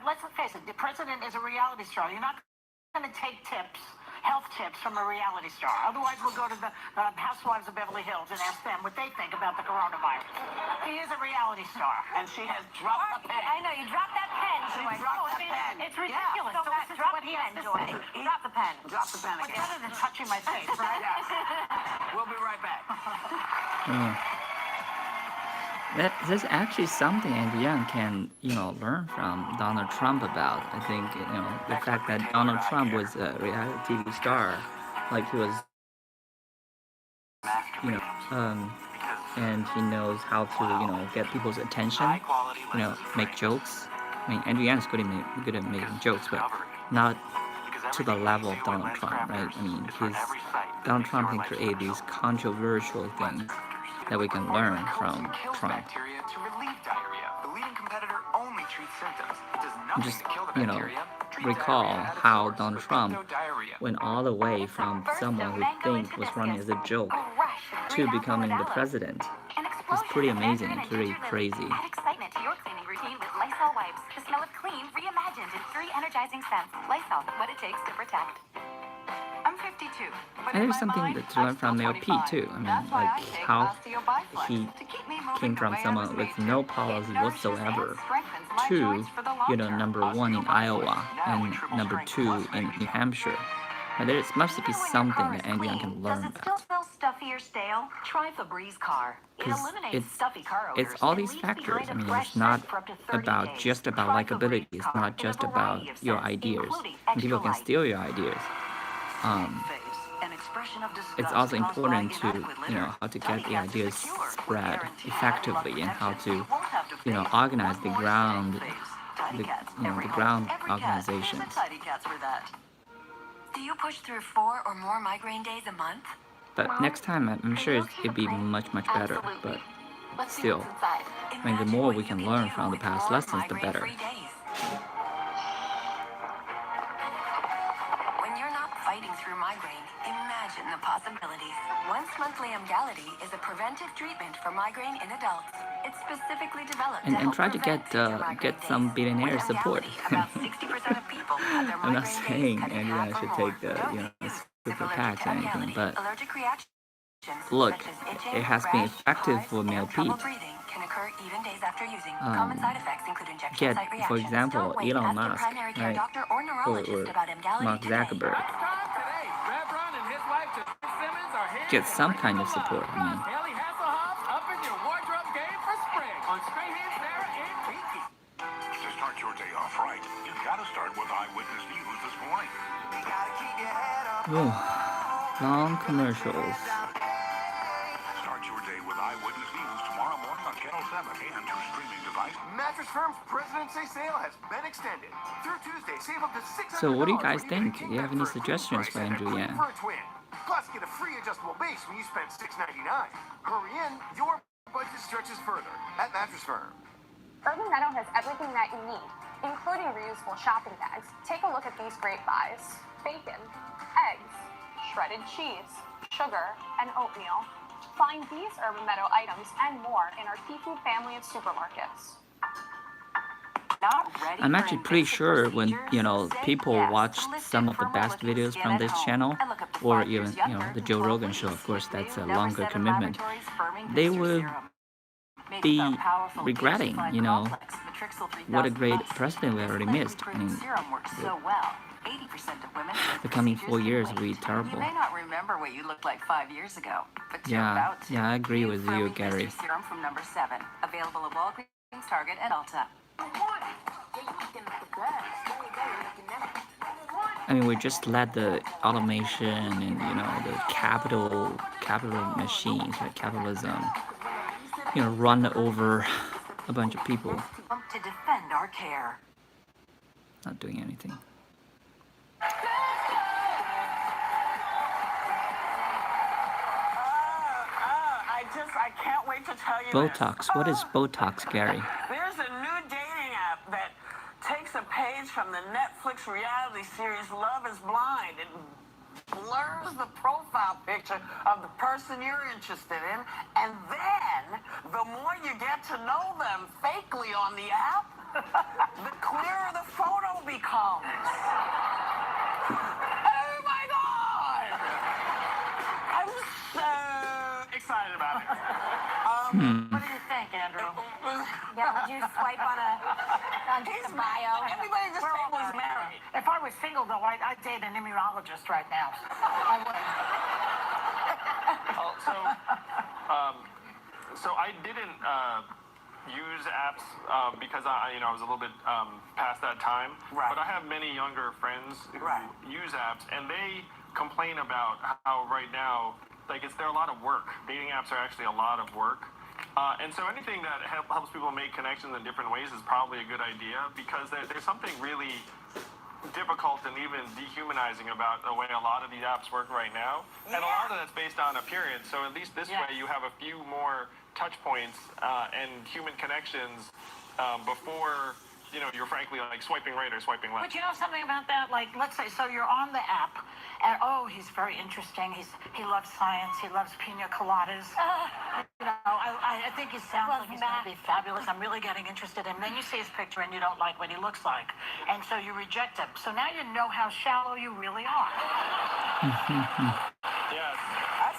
[SPEAKER 4] let's face it, the president is a reality star. You're not going to take health tips from a reality star. Otherwise, we'll go to the Housewives of Beverly Hills and ask them what they think about the coronavirus. He is a reality star.
[SPEAKER 2] And she has dropped the pen.
[SPEAKER 3] I know, you dropped that pen, Joy.
[SPEAKER 2] dropped the pen.
[SPEAKER 4] It's ridiculous.
[SPEAKER 3] So
[SPEAKER 4] So this is
[SPEAKER 3] drop
[SPEAKER 4] what
[SPEAKER 3] the
[SPEAKER 4] he
[SPEAKER 3] pen,
[SPEAKER 4] has to
[SPEAKER 3] Joy.
[SPEAKER 4] say.
[SPEAKER 3] Drop the pen.
[SPEAKER 2] Drop the pen
[SPEAKER 4] It's
[SPEAKER 2] again.
[SPEAKER 4] better than touching my face, right?
[SPEAKER 2] Yes. We'll be right back.
[SPEAKER 5] There's actually something Andrew Yang can, learn from Donald Trump about. I think, the fact that Donald Trump was a reality TV star, like he was, and he knows how to, get people's attention, make jokes. I mean, Andrew Yang is good at making jokes, but not to the level of Donald Trump, right? I mean, Donald Trump can create these controversial things that we can learn from Trump. Just, recall how Donald Trump went all the way from someone who think was running as a joke to becoming the president. It's pretty amazing. It's really crazy.
[SPEAKER 3] Add excitement to your cleaning routine with Lysol wipes. The smell of clean reimagined in 3 energizing scents. Lysol, what it takes to protect.
[SPEAKER 8] I'm 52.
[SPEAKER 5] And there's something to learn from Mel P too. I mean, like how he came from someone with no policy whatsoever to, #1 in Iowa and #2 in New Hampshire. And there must be something that Andrew Yang can learn
[SPEAKER 6] Does it still
[SPEAKER 5] about.
[SPEAKER 6] smell stuffy or stale? Try Febreze Car. It
[SPEAKER 5] 'Cause
[SPEAKER 6] eliminates stuffy car odors.
[SPEAKER 5] It's all
[SPEAKER 6] and
[SPEAKER 5] these
[SPEAKER 6] leaves
[SPEAKER 5] factors.
[SPEAKER 6] behind
[SPEAKER 5] I
[SPEAKER 6] a
[SPEAKER 5] mean,
[SPEAKER 6] fresh
[SPEAKER 5] it's not
[SPEAKER 6] scent for up to 30
[SPEAKER 5] about
[SPEAKER 6] days.
[SPEAKER 5] just about
[SPEAKER 6] Try
[SPEAKER 5] likability.
[SPEAKER 6] Febreze
[SPEAKER 5] It's
[SPEAKER 6] Car
[SPEAKER 5] not
[SPEAKER 6] in a
[SPEAKER 5] just
[SPEAKER 6] variety
[SPEAKER 5] about
[SPEAKER 6] of
[SPEAKER 5] your
[SPEAKER 6] scents,
[SPEAKER 5] ideas.
[SPEAKER 6] including
[SPEAKER 5] And people
[SPEAKER 6] extra
[SPEAKER 5] can steal your ideas. It's also important to, how to get the ideas spread effectively and how to, organize the ground, the ground organizations.
[SPEAKER 6] Do you push through 4 or more migraine days a month?
[SPEAKER 5] But next time, I'm sure it'd be much better. But still, I mean, the more we can learn from the past lessons, the better.
[SPEAKER 6] When you're not fighting through migraine, imagine the possibilities. Once monthly Emgality is a preventive treatment for migraine in adults. It's specifically developed
[SPEAKER 5] And
[SPEAKER 6] help
[SPEAKER 5] try to
[SPEAKER 6] prevent future migraine
[SPEAKER 5] get some
[SPEAKER 6] days.
[SPEAKER 5] billionaire
[SPEAKER 6] With
[SPEAKER 5] support.
[SPEAKER 6] Emgality, about 60% of people have their
[SPEAKER 5] I'm not
[SPEAKER 6] migraine
[SPEAKER 5] saying
[SPEAKER 6] days cut in
[SPEAKER 5] Andrew
[SPEAKER 6] half
[SPEAKER 5] Yang
[SPEAKER 6] or
[SPEAKER 5] should
[SPEAKER 6] more.
[SPEAKER 5] take
[SPEAKER 6] Don't use
[SPEAKER 5] super
[SPEAKER 6] allergic
[SPEAKER 5] PACs or anything,
[SPEAKER 6] Emgality.
[SPEAKER 5] but
[SPEAKER 6] Allergic reactions
[SPEAKER 5] look,
[SPEAKER 6] such as itching,
[SPEAKER 5] it has been
[SPEAKER 6] rash,
[SPEAKER 5] effective
[SPEAKER 6] hives,
[SPEAKER 5] for
[SPEAKER 6] and
[SPEAKER 5] male
[SPEAKER 6] trouble
[SPEAKER 5] Pete.
[SPEAKER 6] breathing can occur even days after using. Common side effects include injection
[SPEAKER 5] Get,
[SPEAKER 6] site reactions.
[SPEAKER 5] for example,
[SPEAKER 6] Don't wait.
[SPEAKER 5] Elon
[SPEAKER 6] Ask your
[SPEAKER 5] Musk,
[SPEAKER 6] primary care
[SPEAKER 5] right?
[SPEAKER 6] doctor or neurologist about Emgality
[SPEAKER 5] Mark
[SPEAKER 6] today.
[SPEAKER 5] Zuckerberg.
[SPEAKER 9] Today, Reverend and his wife, Denise Simmons, are here
[SPEAKER 5] Get
[SPEAKER 9] to
[SPEAKER 5] some
[SPEAKER 9] bring
[SPEAKER 5] kind
[SPEAKER 9] you
[SPEAKER 5] of support. I mean,
[SPEAKER 9] Haley Hasselhoff up in your wardrobe game for spring on Strahan, Sarah, and Pinky.
[SPEAKER 7] To start your day off right, you gotta start with Eyewitness News this morning.
[SPEAKER 5] ooh, long commercials.
[SPEAKER 7] Start your day with Eyewitness News tomorrow morning on Channel 7 and your streaming device.
[SPEAKER 10] Mattress Firm's President's Day sale has been extended. Through Tuesday, save up to $600.
[SPEAKER 5] So what do you guys
[SPEAKER 10] when
[SPEAKER 5] think?
[SPEAKER 10] get a
[SPEAKER 5] Do you have any
[SPEAKER 10] king bed for a
[SPEAKER 5] suggestions
[SPEAKER 10] price
[SPEAKER 5] for
[SPEAKER 10] and a
[SPEAKER 5] Andrew
[SPEAKER 10] queen
[SPEAKER 5] Yang?
[SPEAKER 10] for a twin. Plus, get a free adjustable base when you spend $699. Hurry in, your budget stretches further at Mattress Firm.
[SPEAKER 11] Urban Meadow has everything that you need, including reusable shopping bags. Take a look at these great buys: bacon, eggs, shredded cheese, sugar, and oatmeal. Find these Urban Meadow items and more in our Seafood family of supermarkets.
[SPEAKER 5] I'm actually pretty sure when people watch some of the best videos from this channel, or even the Joe Rogan show, of course that's a longer commitment, they would be regretting, what a great president we already missed. I mean, the coming 4 years will be terrible.
[SPEAKER 6] You may not remember what you looked like 5 years ago, but you're
[SPEAKER 5] Yeah,
[SPEAKER 6] about to.
[SPEAKER 5] yeah, I agree with you, Gary.
[SPEAKER 6] Serum from number 7, available at Walgreens, Target, and Ulta.
[SPEAKER 5] I mean, we just let the automation and the capital machines, like capitalism, run over a bunch of people.
[SPEAKER 6] To defend our care.
[SPEAKER 5] Not doing anything.
[SPEAKER 2] I can't wait to tell you
[SPEAKER 5] Botox. What is Botox, Gary?
[SPEAKER 2] There's a new dating app that takes a page from the Netflix reality series Love is Blind. It blurs the profile picture of the person you're interested in, and then the more you get to know them fakely on the app, the clearer the photo becomes. Oh my God! I'm so excited about it.
[SPEAKER 4] What do you think, Andrew?
[SPEAKER 3] Yeah, would you swipe on his bio?
[SPEAKER 2] Everybody just think was married.
[SPEAKER 4] If I was single, though, I'd date an immunologist right now. I would.
[SPEAKER 1] So I didn't use apps because I was a little bit past that time.
[SPEAKER 2] Right.
[SPEAKER 1] But I have many younger friends who use apps, and they complain about how right now, they're a lot of work. Dating apps are actually a lot of work. And so anything that helps people make connections in different ways is probably a good idea, because there's something really difficult and even dehumanizing about the way a lot of these apps work right now. And a lot of that's based on appearance. So at least this way you have a few more touch points and human connections before you're frankly swiping right or swiping left.
[SPEAKER 4] But you know something about that? Like, let's say, so you're on the app, and he's very interesting. He loves science. He loves pina coladas. I think he sounds like he's going to be fabulous. I'm really getting interested in him. Then you see his picture, and you don't like what he looks like, and so you reject him. So now you know how shallow you really are.
[SPEAKER 1] Yes.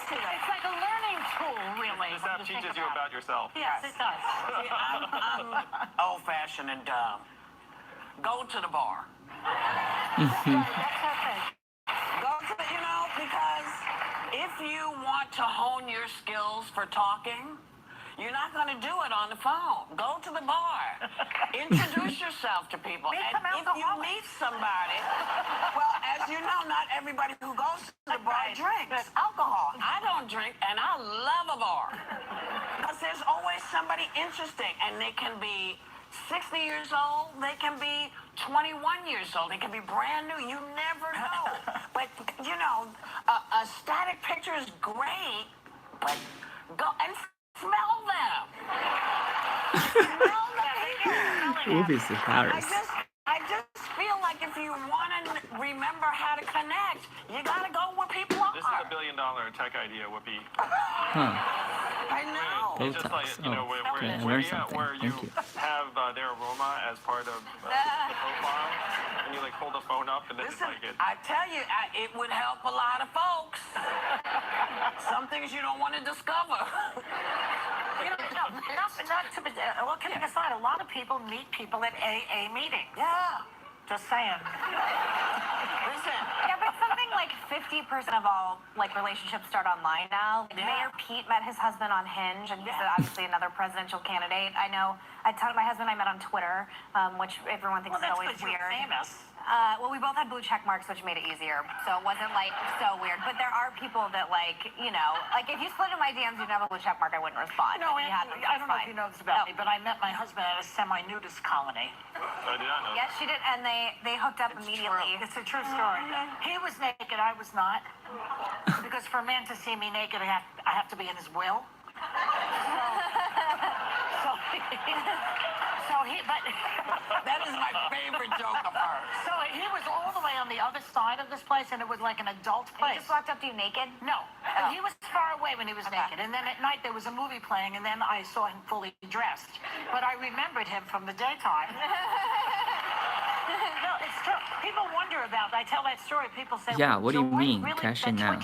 [SPEAKER 4] It's like a learning tool, really.
[SPEAKER 1] This app teaches you about yourself.
[SPEAKER 4] Yes, it does.
[SPEAKER 2] See, I'm old-fashioned and dumb. Go to the bar.
[SPEAKER 4] That's okay.
[SPEAKER 2] Go to because if you want to hone your skills for talking, you're not going to do it on the phone. Go to the bar. Introduce yourself to people. And if you meet somebody, well, as you know, not everybody who goes to the bar drinks alcohol. I don't drink, and I love a bar. Because there's always somebody interesting, and they can be 60 years old, they can be 21 years old, they can be brand new, you never know. But, a static picture is great, but go and smell them. Smell them.
[SPEAKER 5] Movies in Paris.
[SPEAKER 2] I just feel like if you want to remember how to connect, you got to go where people are.
[SPEAKER 1] This is $1 billion tech idea, Whoopi.
[SPEAKER 2] I know.
[SPEAKER 1] It's just like, where you have their aroma as part of the profile, and you hold the phone up, and then
[SPEAKER 2] Listen,
[SPEAKER 1] it's
[SPEAKER 2] I tell you, it would help a lot of folks. Some things you don't want to discover.
[SPEAKER 4] Well, kidding aside, a lot of people meet people at AA meetings.
[SPEAKER 2] Yeah.
[SPEAKER 4] Just saying.
[SPEAKER 2] Listen.
[SPEAKER 3] Yeah, but something like 50% of all relationships start online now. Mayor Pete met his husband on Hinge, and he's obviously another presidential candidate. I know. My husband I met on Twitter, which everyone thinks is always weird.
[SPEAKER 4] Famous.
[SPEAKER 3] Well, we both had blue check marks, which made it easier, so it wasn't so weird. But there are people that if you slid in my DMs, you'd have a blue check mark, I wouldn't respond.
[SPEAKER 4] No, I don't know if you know this about me, but I met my husband at a semi-nudist colony.
[SPEAKER 1] I did not know.
[SPEAKER 3] Yes, she did, and they hooked up immediately.
[SPEAKER 4] It's a true story. He was naked, I was not. Because for a man to see me naked, I have to be in his will. But
[SPEAKER 2] that is my favorite joke of hers.
[SPEAKER 4] So he was all the way on the other side of this place, and it was like an adult
[SPEAKER 3] He
[SPEAKER 4] place.
[SPEAKER 3] just walked up to you naked?
[SPEAKER 4] No, he was far away when he was naked, and then at night there was a movie playing, and then I saw him fully dressed. But I remembered him from the daytime. No, it's true. People wonder about. I tell that story. People say,
[SPEAKER 5] Yeah, what do you
[SPEAKER 4] Joy,
[SPEAKER 5] mean,
[SPEAKER 4] Really,
[SPEAKER 5] cash in now?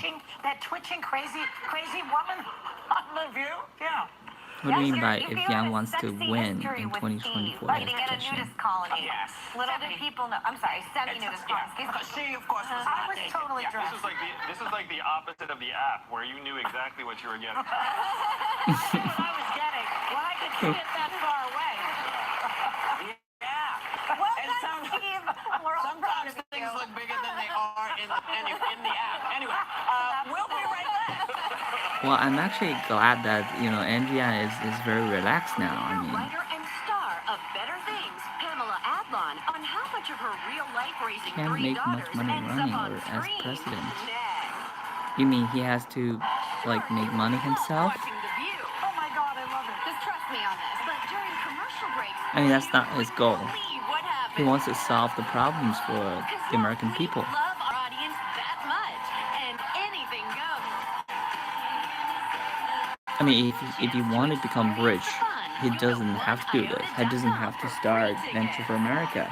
[SPEAKER 4] That twitching, crazy woman on The View? Yeah.
[SPEAKER 5] What do you mean by
[SPEAKER 3] If
[SPEAKER 5] if
[SPEAKER 3] you
[SPEAKER 5] Yang
[SPEAKER 3] have a
[SPEAKER 5] wants to
[SPEAKER 3] sexy
[SPEAKER 5] win
[SPEAKER 3] history
[SPEAKER 5] in
[SPEAKER 3] with
[SPEAKER 5] 2024
[SPEAKER 3] Steve, fighting
[SPEAKER 5] as
[SPEAKER 3] at a
[SPEAKER 5] cash in?
[SPEAKER 3] nudist colony?
[SPEAKER 2] Yes.
[SPEAKER 3] Little did people know. I'm sorry, semi-nudist colony. Excuse me.
[SPEAKER 2] She, of course, was
[SPEAKER 4] I
[SPEAKER 2] not
[SPEAKER 4] was
[SPEAKER 2] naked.
[SPEAKER 4] totally
[SPEAKER 1] This
[SPEAKER 4] dressed.
[SPEAKER 1] is like the opposite of the app where you knew exactly what you were getting.
[SPEAKER 4] See what I was getting. Well, I could see it that far away.
[SPEAKER 2] Yeah.
[SPEAKER 3] Well
[SPEAKER 2] And
[SPEAKER 3] done,
[SPEAKER 2] some-
[SPEAKER 3] Steve. We're all proud
[SPEAKER 2] Sometimes
[SPEAKER 3] of
[SPEAKER 2] things
[SPEAKER 3] you.
[SPEAKER 2] look bigger than they are in the app. Anyway, we'll be right back.
[SPEAKER 5] Well, I'm actually glad that Andrea is very relaxed now. I mean,
[SPEAKER 6] Writer and star of Better Things, Pamela Adlon, on how much of her real life raising
[SPEAKER 5] can't
[SPEAKER 6] three
[SPEAKER 5] make much
[SPEAKER 6] daughters
[SPEAKER 5] money
[SPEAKER 6] ends
[SPEAKER 5] running
[SPEAKER 6] up on
[SPEAKER 5] or as
[SPEAKER 6] screen.
[SPEAKER 5] president.
[SPEAKER 6] Next.
[SPEAKER 5] You mean he has to like make money himself?
[SPEAKER 6] Watching The View.
[SPEAKER 4] Oh my God, I love it.
[SPEAKER 3] Just trust me on this.
[SPEAKER 6] But during commercial breaks,
[SPEAKER 5] I mean, that's not his goal.
[SPEAKER 6] believe what
[SPEAKER 5] He
[SPEAKER 6] happened.
[SPEAKER 5] wants to solve the problems for the American people.
[SPEAKER 6] We love our audience that much, and anything goes.
[SPEAKER 5] I mean, if he wanted to become rich, he doesn't have to do this. He doesn't have to start Venture for America,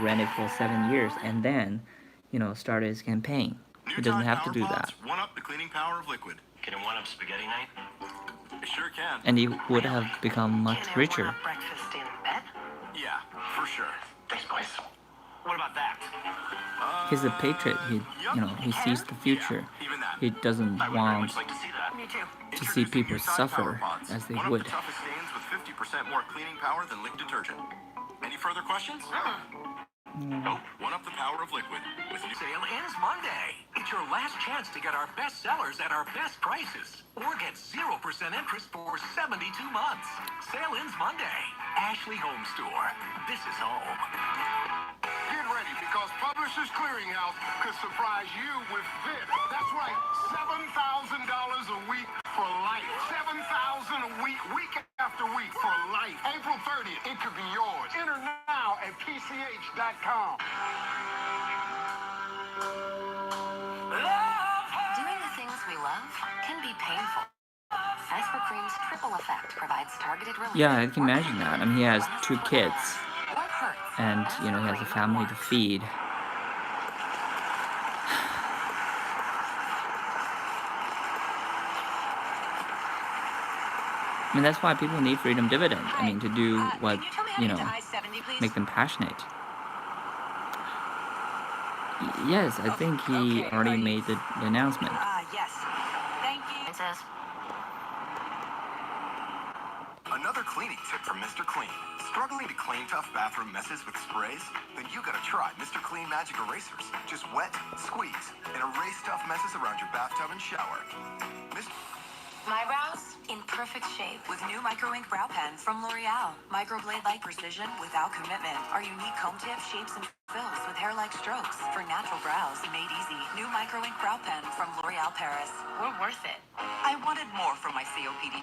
[SPEAKER 5] rent it for 7 years and then, start his campaign. He doesn't have to do that.
[SPEAKER 10] One up the cleaning power of liquid.
[SPEAKER 9] Can it one up spaghetti night?
[SPEAKER 10] It sure can.
[SPEAKER 5] And he would have become much richer.
[SPEAKER 2] Breakfast in bed?
[SPEAKER 10] Yeah, for sure.
[SPEAKER 9] Thanks, boys. What about that?
[SPEAKER 5] He's a patriot. He sees the future.
[SPEAKER 10] Even that.
[SPEAKER 5] He doesn't
[SPEAKER 9] I would very
[SPEAKER 5] want
[SPEAKER 9] much like to see that.
[SPEAKER 4] Me too.
[SPEAKER 5] to see people
[SPEAKER 10] Introducing your Tide
[SPEAKER 5] suffer
[SPEAKER 10] Power Pods.
[SPEAKER 5] as they
[SPEAKER 10] One
[SPEAKER 5] would.
[SPEAKER 10] of the toughest stains with 50% more cleaning power than liquid detergent. Any further questions?
[SPEAKER 9] Nope.
[SPEAKER 10] One up the power of liquid with new
[SPEAKER 9] Sale ends Monday. It's your last chance to get our best sellers at our best prices. Or get 0% interest for 72 months. Sale ends Monday. Ashley Home Store. This is home.
[SPEAKER 7] Get ready because Publishers Clearinghouse could surprise you with this. That's right, $7,000 a week for life. $7,000 a week, week after week for life. April 30th, it could be yours. Enter now at PCH.com.
[SPEAKER 6] Doing the things we love can be painful. Iceberg Cream's triple effect provides targeted relief.
[SPEAKER 5] Yeah, I can imagine that. I mean, he has 2 kids,
[SPEAKER 6] What hurts?
[SPEAKER 5] and he has a family to feed. I mean, that's why people need freedom dividend. I mean, to do what, make them passionate. Yes, I think he already made the announcement.
[SPEAKER 2] Yes. Thank you.
[SPEAKER 3] It says,
[SPEAKER 10] Another cleaning tip from Mr. Clean. Struggling to clean tough bathroom messes with sprays? Then you gotta try Mr. Clean Magic Erasers. Just wet, squeeze, and erase tough messes around your bathtub and shower.
[SPEAKER 6] My brows in perfect shape with new micro ink brow pens from L'Oreal. Microblade-like precision without commitment. Our unique comb tip shapes and fills with hair-like strokes for natural brows made easy. New micro ink brow pen from L'Oreal Paris. We're worth it. I wanted more from my COPD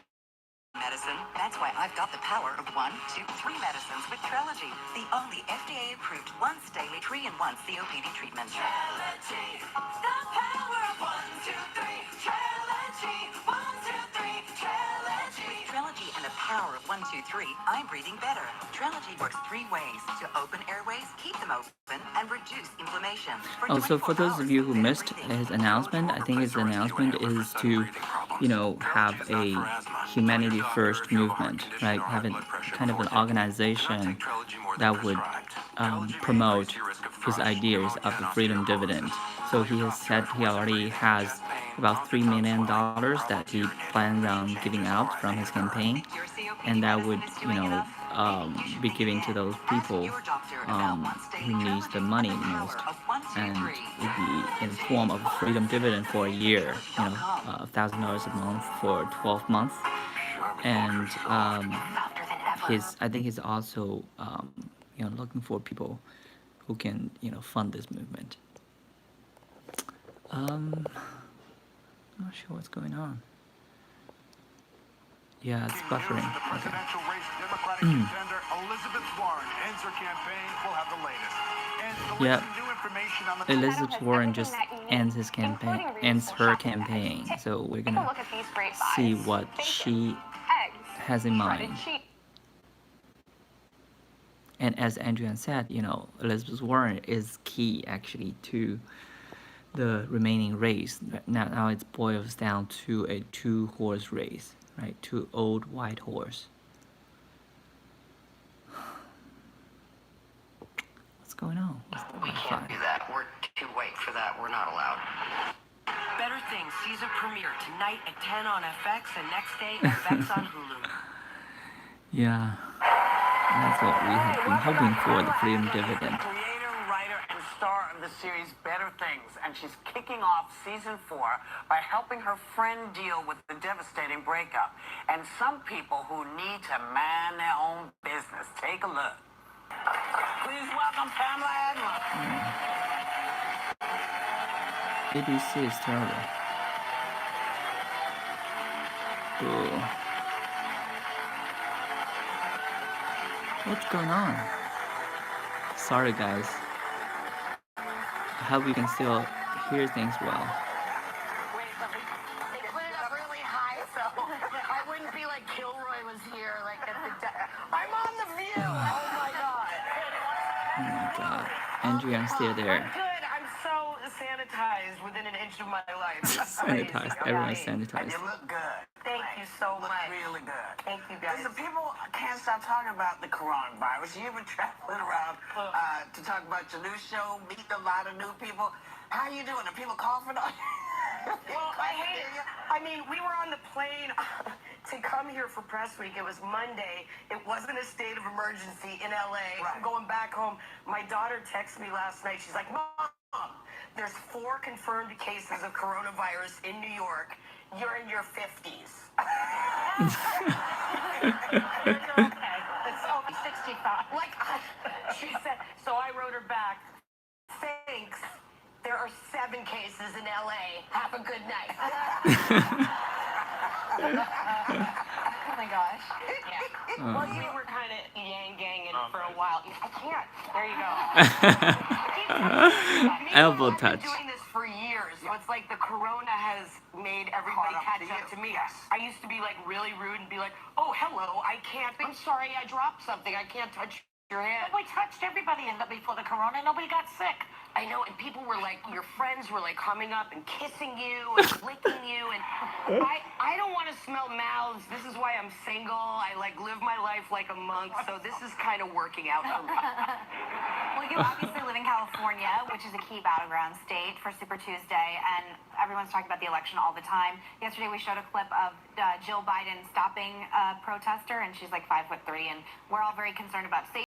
[SPEAKER 6] medicine. That's why I've got the power of 1, 2, 3 medicines with Trelegy, the only FDA-approved once daily 3-in-1 COPD treatment. Trelegy, the power of 1, 2, 3. Trelegy, 1, 2, 3. Trelegy. Trelegy and the power of 1, 2, 3. I'm breathing better. Trelegy works 3 ways to open airways, keep them open, and reduce inflammation.
[SPEAKER 5] Oh, so for those of you who missed his announcement, I think his announcement is to, have a humanity first movement, right? Have kind of an organization that would promote his ideas of the freedom dividend. So he has said he already has about $3 million that he plans on giving out from his campaign, and that would, be giving to those people who needs the money the most, and it'd be in the form of a freedom dividend for a year, $1,000 a month for 12 months, and I think he's also looking for people who can fund this movement. I'm not sure what's going on. Yeah, it's buffering.
[SPEAKER 10] The
[SPEAKER 5] Okay.
[SPEAKER 10] presidential race, Democratic contender Elizabeth Warren ends her campaign. We'll have the latest. And the
[SPEAKER 5] Yep.
[SPEAKER 10] latest new
[SPEAKER 9] information on the
[SPEAKER 5] Elizabeth Warren just ends his campaign, ends her campaign. So we're
[SPEAKER 11] Take a
[SPEAKER 5] gonna
[SPEAKER 11] look at these great buys.
[SPEAKER 5] see what
[SPEAKER 11] Bacon,
[SPEAKER 5] she
[SPEAKER 11] eggs,
[SPEAKER 5] has in
[SPEAKER 11] shredded
[SPEAKER 5] mind.
[SPEAKER 11] cheese.
[SPEAKER 5] And as Andrea said, Elizabeth Warren is key actually to the remaining race. Now it boils down to a 2-horse race, right? 2 old white horse. What's going on?
[SPEAKER 2] We can't do that. We're too white for that. We're not allowed.
[SPEAKER 12] Better Things season premiere tonight at 10 on FX and next day FX on Hulu.
[SPEAKER 5] Yeah, that's what we have been hoping for, the freedom dividend.
[SPEAKER 2] Creator, writer, and star of the series Better Things, and she's kicking off season 4 by helping her friend deal with the devastating breakup. And some people who need to mind their own business. Take a look. Please welcome Pamela Adler.
[SPEAKER 5] ABC is terrible. Boo. What's going on? Sorry guys. I hope you can still hear things well.
[SPEAKER 4] They put it up really high, so I wouldn't be like Kilroy was here, like at the. I'm on the View. Oh my God.
[SPEAKER 5] Oh my god. Andrea, I'm still there.
[SPEAKER 12] Good. I'm so sanitized within an inch of my life.
[SPEAKER 5] Sanitized. Everyone's
[SPEAKER 2] And
[SPEAKER 5] sanitized.
[SPEAKER 2] you look good.
[SPEAKER 12] Thank you so
[SPEAKER 2] Look
[SPEAKER 12] much.
[SPEAKER 2] really good.
[SPEAKER 12] Thank you guys.
[SPEAKER 2] Listen, people can't stop talking about the coronavirus. You've been traveling around to talk about your new show, meeting a lot of new people. How you doing? Are people coughing on you?
[SPEAKER 12] Well, I mean, we were on the plane to come here for press week. It was Monday. It wasn't a state of emergency in LA.
[SPEAKER 2] Right.
[SPEAKER 12] I'm going back home. My daughter texted me last night. She's like, Mom, there's 4 confirmed cases of coronavirus in New York. You're in your 50s.
[SPEAKER 4] It's only 65.
[SPEAKER 12] Like, she said, so I wrote her back, thanks. There are 7 cases in LA. Have a good night.
[SPEAKER 3] Oh my gosh. Yeah.
[SPEAKER 12] Well, we were kind of yang-ganging for a while. I can't. There you go.
[SPEAKER 5] Elbow
[SPEAKER 12] I've
[SPEAKER 5] touch.
[SPEAKER 12] been doing this for years, so it's like the corona has made everybody catch up to me. I used to be like really rude and be like, oh, hello, I can't. I'm sorry, I dropped something. I can't touch your hand.
[SPEAKER 4] We touched everybody before the corona. Nobody got sick.
[SPEAKER 12] I know, and people were like, your friends were like coming up and kissing you and licking you, and I don't want to smell mouths. This is why I'm single. I like live my life like a monk, so this is kind of working out for me.
[SPEAKER 3] Well, you obviously live in California, which is a key battleground state for Super Tuesday, and everyone's talking about the election all the time. Yesterday, we showed a clip of Jill Biden stopping a protester, and she's like 5'3", and we're all very concerned about safety.